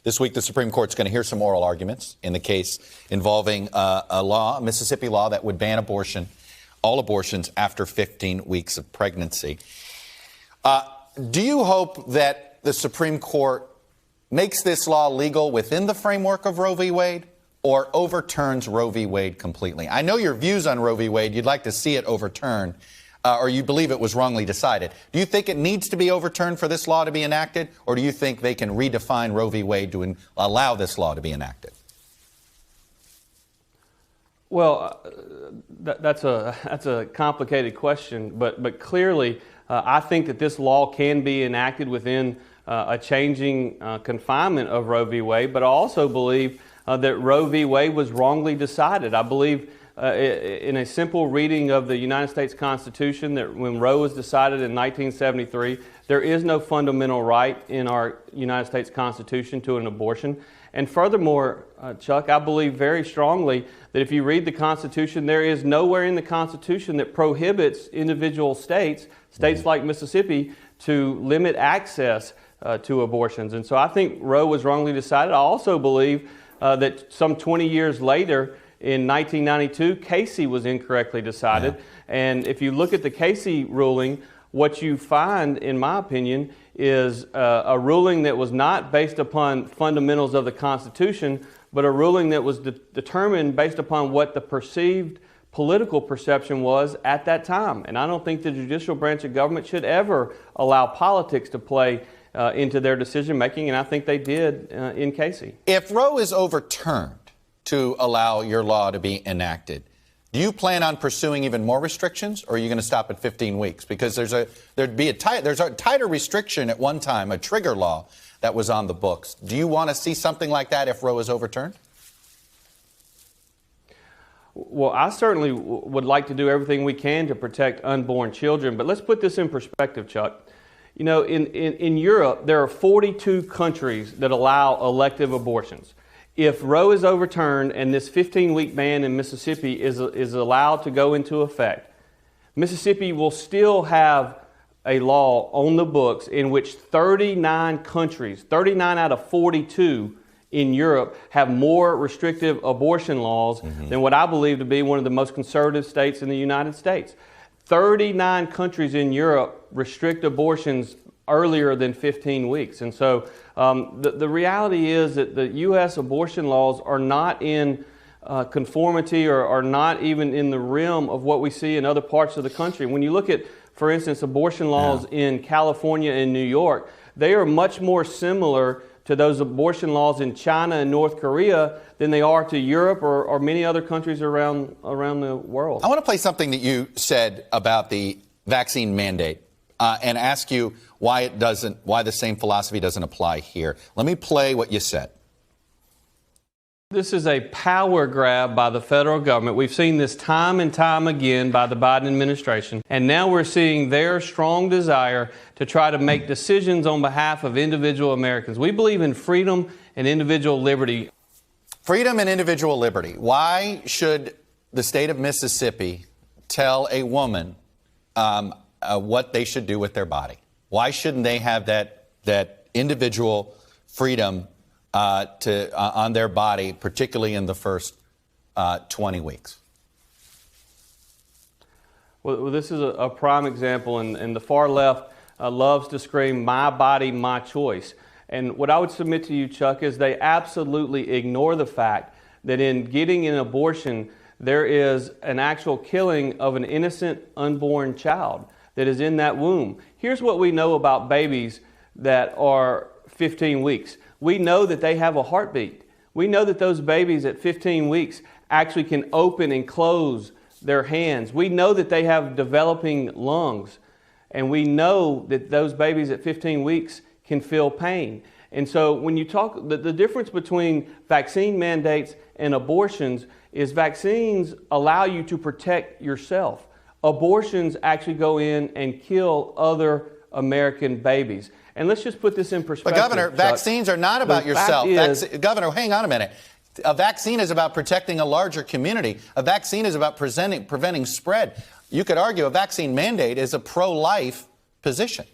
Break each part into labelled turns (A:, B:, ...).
A: This week, the Supreme Court's going to hear some oral arguments in the case involving a Mississippi law that would ban all abortions after 15 weeks of pregnancy. Do you hope that the Supreme Court makes this law legal within the framework of Roe v. Wade or overturns Roe v. Wade completely? I know your views on Roe v. Wade. You'd like to see it overturned, or you believe it was wrongly decided. Do you think it needs to be overturned for this law to be enacted, or do you think they can redefine Roe v. Wade to allow this law to be enacted?
B: Well, that's a complicated question, but clearly I think that this law can be enacted within a changing confinement of Roe v. Wade, but I also believe that Roe v. Wade was wrongly decided. I believe in a simple reading of the United States Constitution that when Roe was decided in 1973, there is no fundamental right in our United States Constitution to an abortion. And furthermore, Chuck, I believe very strongly that if you read the Constitution, there is nowhere in the Constitution that prohibits individual states like Mississippi, to limit access to abortions. And so I think Roe was wrongly decided. I also believe that some 20 years later, in 1992, Casey was incorrectly decided. Yeah. And if you look at the Casey ruling, what you find, in my opinion, is a ruling that was not based upon fundamentals of the Constitution, but a ruling that was determined based upon what the perceived political perception was at that time. And I don't think the judicial branch of government should ever allow politics to play into their decision making, and I think they did in Casey. If Roe is overturned to allow your law to be enacted, do you plan on pursuing even more restrictions, or are you going to stop at 15 weeks? Because there's a tighter restriction at one time, a trigger law that was on the books. Do you want to see something like that if Roe is overturned? Well, I certainly would like to do everything we can to protect unborn children, but let's put this in perspective, Chuck. You know, in Europe, there are 42 countries that allow elective abortions. If Roe is overturned and this 15-week ban in Mississippi is allowed to go into effect, Mississippi will still have a law on the books in which 39 countries, 39 out of 42 in Europe, have more restrictive abortion laws than what I believe to be one of the most conservative states in the United States. 39 countries in Europe restrict abortions earlier than 15 weeks. And so the reality is that the U.S. abortion laws are not in conformity or are not even in the realm of what we see in other parts of the country. When you look at, for instance, abortion laws in California and New York, they are much more similar to those abortion laws in China and North Korea than they are to Europe or many other countries around the world. I want to play something that you said about the vaccine mandate and ask you why the same philosophy doesn't apply here. Let me play what you said. This is a power grab by the federal government. We've seen this time and time again by the Biden administration, and now we're seeing their strong desire to try to make decisions on behalf of individual Americans. We believe in freedom and individual liberty. Freedom and individual liberty. Why should the state of Mississippi tell a woman what they should do with their body? Why shouldn't they have that individual freedom on their body, particularly in the first 20 weeks? Well, this is a prime example, and the far left loves to scream, "My body, my choice." And what I would submit to you, Chuck, is they absolutely ignore the fact that in getting an abortion, there is an actual killing of an innocent unborn child that is in that womb. Here's what we know about babies that are 15 weeks. We know that they have a heartbeat. We know that those babies at 15 weeks actually can open and close their hands. We know that they have developing lungs. And we know that those babies at 15 weeks can feel pain. And so when you talk, the difference between vaccine mandates and abortions is vaccines allow you to protect yourself. Abortions actually go in and kill other American babies. And let's just put this in perspective. But Governor, Chuck, vaccines are not about yourself. Governor, hang on a minute. A vaccine is about protecting a larger community. A vaccine is about preventing spread. You could argue a vaccine mandate is a pro-life position.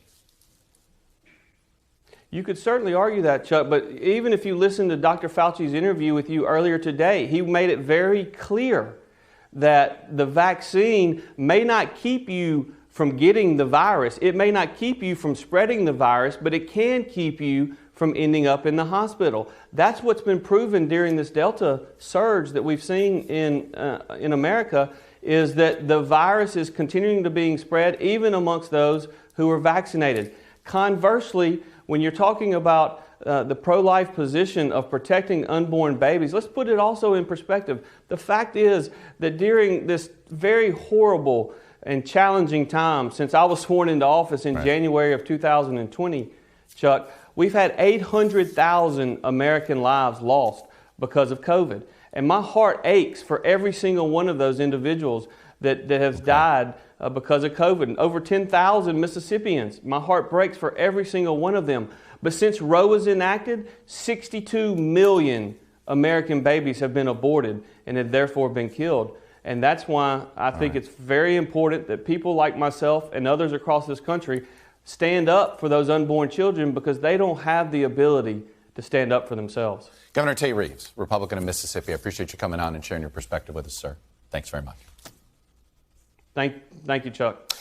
B: You could certainly argue that, Chuck, but even if you listen to Dr. Fauci's interview with you earlier today, he made it very clear that the vaccine may not keep you from getting the virus. It may not keep you from spreading the virus, but it can keep you from ending up in the hospital. That's what's been proven during this Delta surge that we've seen in America, is that the virus is continuing to being spread even amongst those who are vaccinated. Conversely, when you're talking about the pro-life position of protecting unborn babies, let's put it also in perspective. The fact is that during this very horrible and challenging time since I was sworn into office in January of 2020, Chuck, we've had 800,000 American lives lost because of COVID. And my heart aches for every single one of those individuals that has died because of COVID. Over 10,000 Mississippians. My heart breaks for every single one of them. But since Roe was enacted, 62 million American babies have been aborted and have therefore been killed. And that's why I think it's very important that people like myself and others across this country stand up for those unborn children, because they don't have the ability to stand up for themselves.
A: Governor Tate Reeves, Republican of Mississippi, I appreciate you coming on and sharing your perspective with us, sir. Thanks very much.
B: Thank you, Chuck.